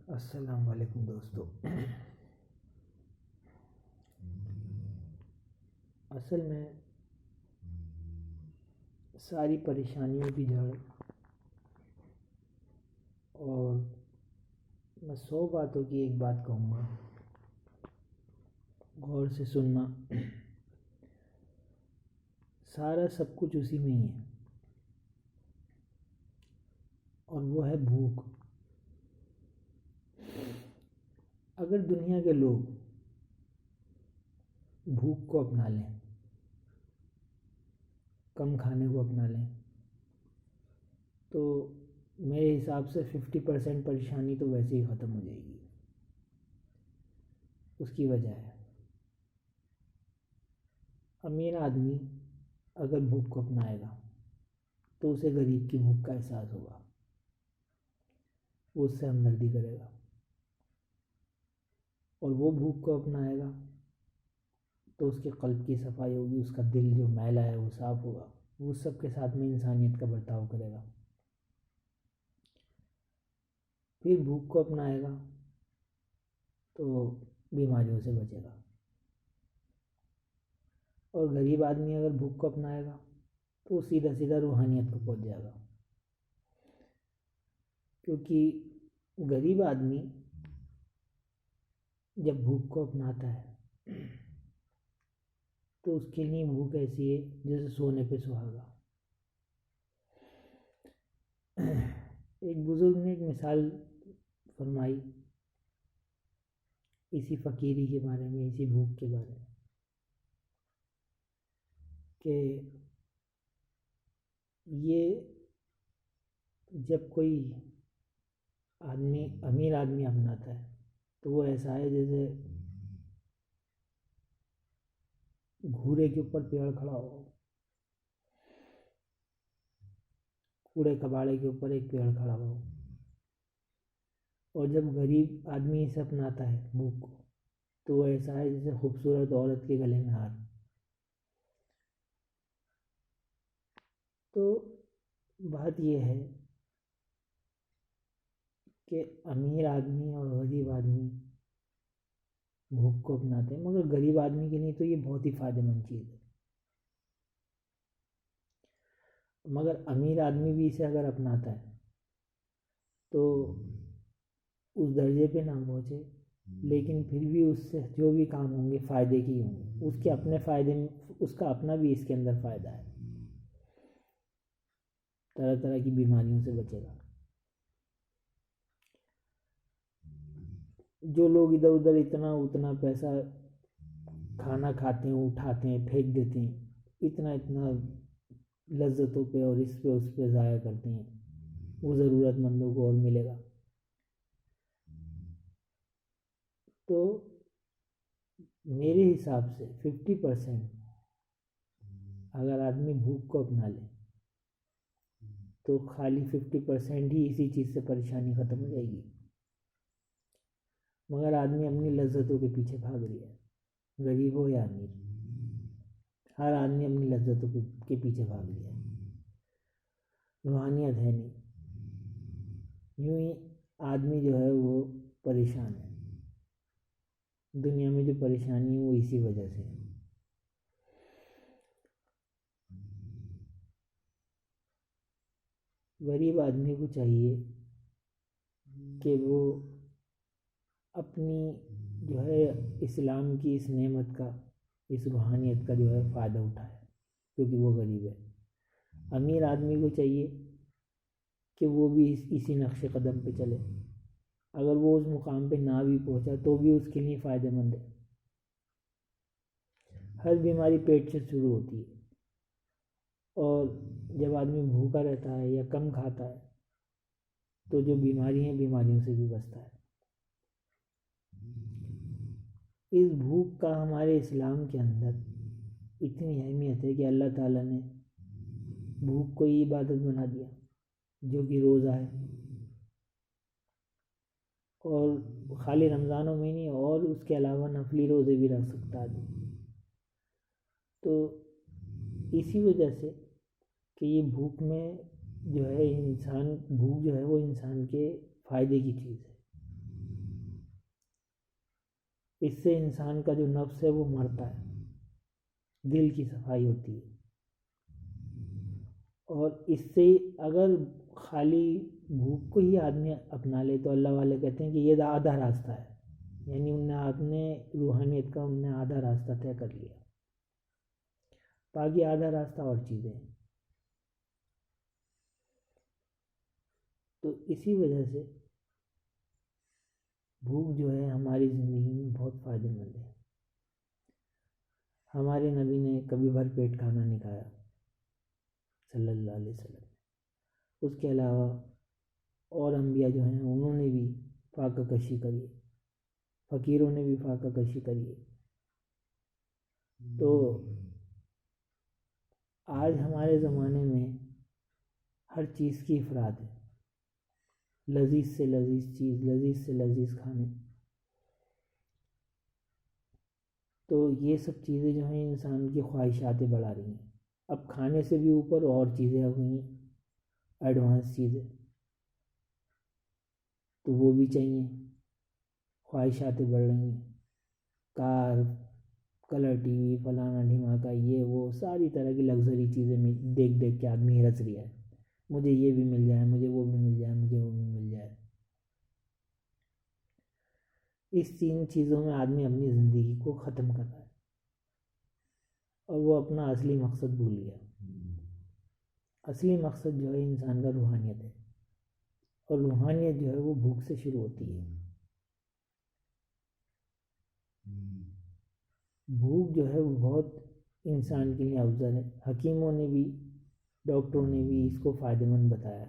अस्सलाम वालेकुम दोस्तों। असल में सारी परेशानियों की जड़ और मैं 100 बातों की एक बात कहूँगा, गौर से सुनना। सारा सब कुछ उसी में ही है और वो है भूख। अगर दुनिया के लोग भूख को अपना लें, कम खाने को अपना लें, तो मेरे हिसाब से 50% परेशानी तो वैसे ही ख़त्म हो जाएगी। उसकी वजह है, अमीर आदमी अगर भूख को अपनाएगा तो उसे गरीब की भूख का एहसास होगा, वो उससे हमदर्दी करेगा। और वो भूख को अपनाएगा तो उसके क़ल्ब की सफाई होगी, उसका दिल जो मैला है वो साफ़ होगा, वो सबके साथ में इंसानियत का बर्ताव करेगा। फिर भूख को अपनाएगा तो बीमारियों से बचेगा। और गरीब आदमी अगर भूख को अपनाएगा तो सीधा सीधा रूहानियत को पहुंच जाएगा, क्योंकि गरीब आदमी जब भूख को अपनाता है तो उसके लिए भूख ऐसी है जैसे सोने पे सुहागा। एक बुज़ुर्ग ने एक मिसाल फरमाई इसी फ़कीरी के बारे में, इसी भूख के बारे में, कि ये जब कोई आदमी अमीर आदमी अपनाता है तो वो ऐसा है जैसे घूरे के ऊपर पेड़ खड़ा हो, कूड़े कबाड़े के ऊपर एक पेड़ खड़ा हो। और जब गरीब आदमी इसे अपनाता है भूख को, तो वो ऐसा है जैसे खूबसूरत औरत के गले में हार। तो बात ये है कि अमीर आदमी और गरीब आदमी भूख को अपनाते हैं, मगर गरीब आदमी के लिए तो ये बहुत ही फ़ायदेमंद चीज़ है। मगर अमीर आदमी भी इसे अगर अपनाता है तो उस दर्जे पे ना पहुँचे, लेकिन फिर भी उससे जो भी काम होंगे फ़ायदे के ही होंगे। उसके अपने फ़ायदे में, उसका अपना भी इसके अंदर फ़ायदा है, तरह तरह की बीमारियों से बचेगा। जो लोग इधर उधर इतना उतना पैसा खाना खाते हैं, उठाते हैं, फेंक देते हैं, इतना इतना लज्जतों पे और इस पे उस पे ज़ाया करते हैं, वो ज़रूरतमंदों को और मिलेगा। तो मेरे हिसाब से 50% अगर आदमी भूख को अपना ले तो खाली 50% ही इसी चीज़ से परेशानी ख़त्म हो जाएगी। मगर आदमी अपनी लज्जतों के पीछे भाग रही है, गरीब हो या अमीर, हर आदमी अपनी लज्जतों के पीछे भाग रही है, रूहानियत है नहीं। यूं ही आदमी जो है वो परेशान है। दुनिया में जो परेशानी है वो इसी वजह से है। गरीब आदमी को चाहिए कि वो अपनी जो है इस्लाम की इस नेमत का, इस रूहानियत का जो है फ़ायदा उठाए, क्योंकि वो गरीब है। अमीर आदमी को चाहिए कि वो भी इसी नक्शे कदम पे चले। अगर वो उस मुकाम पे ना भी पहुंचा तो भी उसके लिए फ़ायदेमंद है। हर बीमारी पेट से शुरू होती है, और जब आदमी भूखा रहता है या कम खाता है तो जो बीमारी हैं बीमारियों से भी बचता है। इस भूख का हमारे इस्लाम के अंदर इतनी अहमियत है कि अल्लाह ताला ने भूख को ही इबादत बना दिया, जो कि रोज़ा है। और खाली रमज़ानों में नहीं, और उसके अलावा नफली रोज़े भी रख सकता है। तो इसी वजह से कि ये भूख में जो है इंसान, भूख जो है वो इंसान के फ़ायदे की चीज़ है। इससे इंसान का जो नफ्स है वो मरता है, दिल की सफाई होती है। और इससे अगर खाली भूख को ही आदमी अपना ले तो अल्लाह वाले कहते हैं कि ये आधा रास्ता है, यानी उनने आपने रूहानियत का उनने आधा रास्ता तय कर लिया, बाकी आधा रास्ता और चीज़ें हैं। तो इसी वजह से भूख जो है हमारी ज़िंदगी में बहुत फ़ायदेमंद है। हमारे नबी ने कभी भर पेट खाना नहीं खाया सल्लल्लाहु अलैहि वसल्लम। उसके अलावा और अम्बिया जो हैं उन्होंने भी फाका कशी करी है, फ़कीरों ने भी फाका कशी करी है। तो आज हमारे ज़माने में हर चीज़ की अफराद है, लजीज से लजीज चीज़, लजीज से लजीज खाने। तो ये सब चीज़ें जो हैं इंसान की ख्वाहिशातें बढ़ा रही हैं। अब खाने से भी ऊपर और चीज़ें आ गई हैं, एडवांस चीज़ें, तो वो भी चाहिए, ख्वाहिशातें बढ़ रही हैं। कार, कलर टीवी, फलाना ढिमाका, ये वो सारी तरह की लग्जरी चीज़ें देख देख के आदमी हिरस रहा है, मुझे ये भी मिल जाए, मुझे वो भी मिल जाए, मुझे वो भी मिल जाए। इस तीन चीज़ों में आदमी अपनी ज़िंदगी को ख़त्म कर रहा है और वो अपना असली मकसद भूल गया। असली मकसद जो है इंसान का रूहानियत है, और रूहानियत जो है वो भूख से शुरू होती है। भूख जो है वो बहुत इंसान के लिए अफजल है। हकीमों ने भी, डॉक्टरों ने भी इसको फ़ायदेमंद बताया।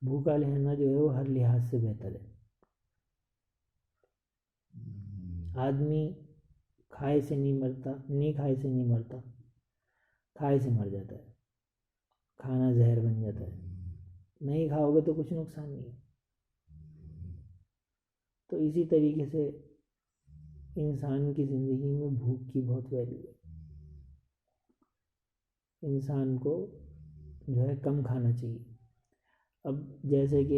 भूखा रहना जो है वो हर लिहाज से बेहतर है। आदमी खाए से नहीं मरता, नहीं खाए से नहीं मरता, खाए से मर जाता है। खाना जहर बन जाता है, नहीं खाओगे तो कुछ नुकसान नहीं है। तो इसी तरीके से इंसान की ज़िंदगी में भूख की बहुत वैल्यू है। इंसान को जो है कम खाना चाहिए। अब जैसे कि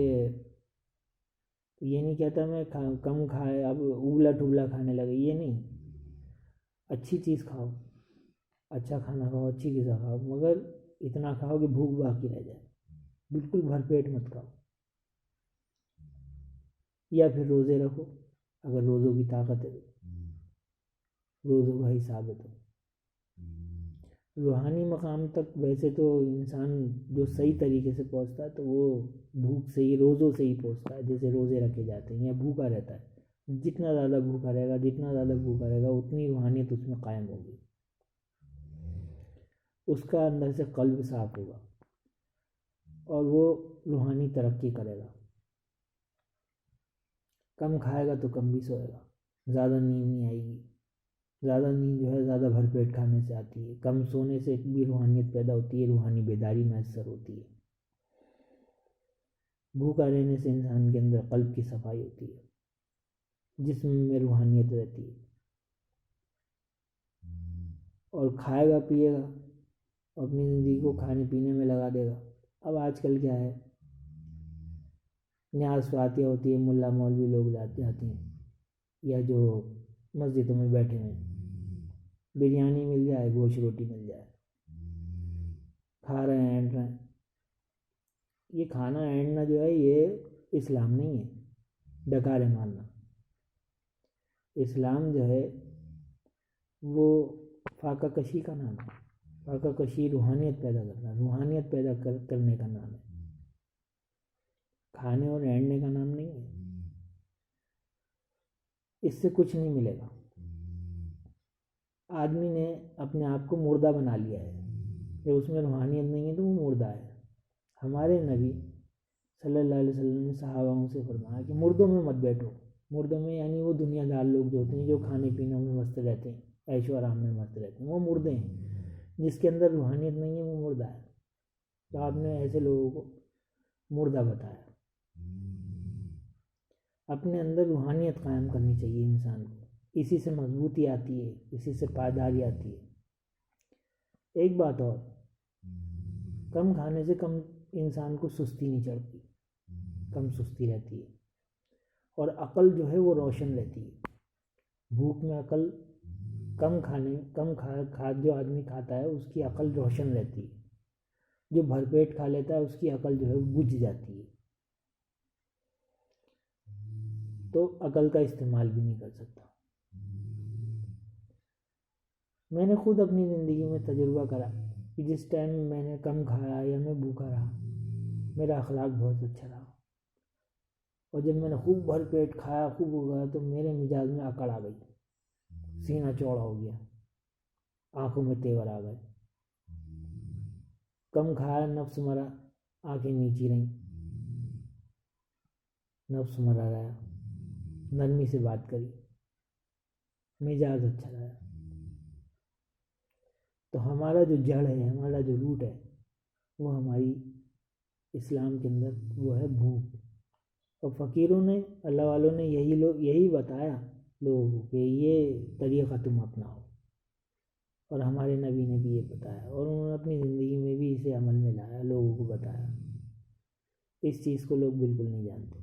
ये नहीं कहता मैं कम खाए अब उबला टुबला खाने लगे, ये नहीं। अच्छी चीज़ खाओ, अच्छा खाना खाओ, अच्छी ग़िज़ा खाओ, मगर इतना खाओ कि भूख बाकी रह जाए। बिल्कुल भरपेट मत खाओ, या फिर रोज़े रखो अगर रोज़ों की ताकत है, रोज़ों का हिसाब है तो। रूहानी मकाम तक वैसे तो इंसान जो सही तरीके से पहुंचता है तो वो भूख से ही, रोज़ों से ही पहुंचता है। जैसे रोज़े रखे जाते हैं या भूखा रहता है, जितना ज़्यादा भूखा रहेगा, जितना ज़्यादा भूखा रहेगा उतनी रूहानियत उसमें कायम होगी, उसका अंदर से कल्ब साफ होगा और वो रूहानी तरक्की करेगा। कम खाएगा तो कम भी सोएगा, ज़्यादा नींद नहीं आएगी। ज़्यादा नींद जो है ज़्यादा भरपेट खाने से आती है। कम सोने से भी रूहानियत पैदा होती है, रूहानी बेदारी मैसर होती है। भूखा रहने से इंसान के अंदर कल्ब की सफाई होती है, जिस्म में रूहानियत रहती है। और खाएगा पिएगा, अपनी ज़िंदगी को खाने पीने में लगा देगा। अब आजकल क्या है, न्याज़ फातिहा होती है, मुल्ला मौलवी लोग जाते हैं, या जो मस्जिदों में बैठे हैं, बिरयानी मिल जाए, गोश्त रोटी मिल जाए, खा रहे हैं, ऐंठ रहे हैं। ये खाना ऐंठना जो है ये इस्लाम नहीं है, डकारे मारना। इस्लाम जो है वो फाका कशी का नाम है। फाका कशी रूहानियत पैदा करना, रूहानियत पैदा करने का नाम है, खाने और ऐंठने का नाम नहीं है। इससे कुछ नहीं मिलेगा। आदमी ने अपने आप को मुर्दा बना लिया है, जब उसमें रूहानियत नहीं है तो वो मुर्दा है। हमारे नबी सल्लल्लाहु अलैहि वसल्लम ने सहाबाओं से फरमाया कि मुर्दों में मत बैठो। मुर्दों में यानी वो दुनियादार लोग जो होते हैं, जो खाने पीने में मस्त रहते हैं, ऐशो आराम में मस्त रहते हैं, वो मुर्दे हैं। जिसके अंदर रूहानियत नहीं है वो मुर्दा है। तो आपने ऐसे लोगों को मुर्दा बताया। अपने अंदर रूहानियत कायम करनी चाहिए इंसान को, इसी से मजबूती आती है, इसी से पायदारी आती है। एक बात और, कम खाने से कम इंसान को सुस्ती नहीं चढ़ती, कम सुस्ती रहती है। और अकल जो है वो रोशन रहती है। भूख में अकल कम खा जो आदमी खाता है उसकी अकल रोशन रहती है। जो भरपेट खा लेता है उसकी अकल जो है बुझ जाती है, तो अकल का इस्तेमाल भी नहीं कर सकता। मैंने खुद अपनी ज़िंदगी में तजुर्बा करा कि जिस टाइम मैंने कम खाया या मैं भूखा रहा, मेरा अखलाक बहुत अच्छा रहा। और जब मैंने खूब भर पेट खाया, खूब हो गया, तो मेरे मिजाज में अकड़ आ गई, सीना चौड़ा हो गया, आंखों में तेवर आ गए। कम खाया, नफ्स मरा, आंखें नीची रहीं, नफ्स मरा रहा, नरमी से बात करी, मिजाज अच्छा रहा। तो हमारा जो जड़ है, हमारा जो रूट है, वो हमारी इस्लाम के अंदर वो है भूख। और फ़कीरों ने, अल्लाह वालों ने यही बताया लोगों को कि ये तरीक़ा तुम अपनाओ, और हमारे नबी ने भी ये बताया, और उन्होंने अपनी ज़िंदगी में भी इसे अमल में लाया, लोगों को बताया। इस चीज़ को लोग बिल्कुल नहीं जानते।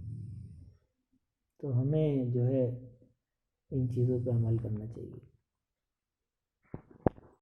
तो हमें जो है इन चीज़ों पर अमल करना चाहिए।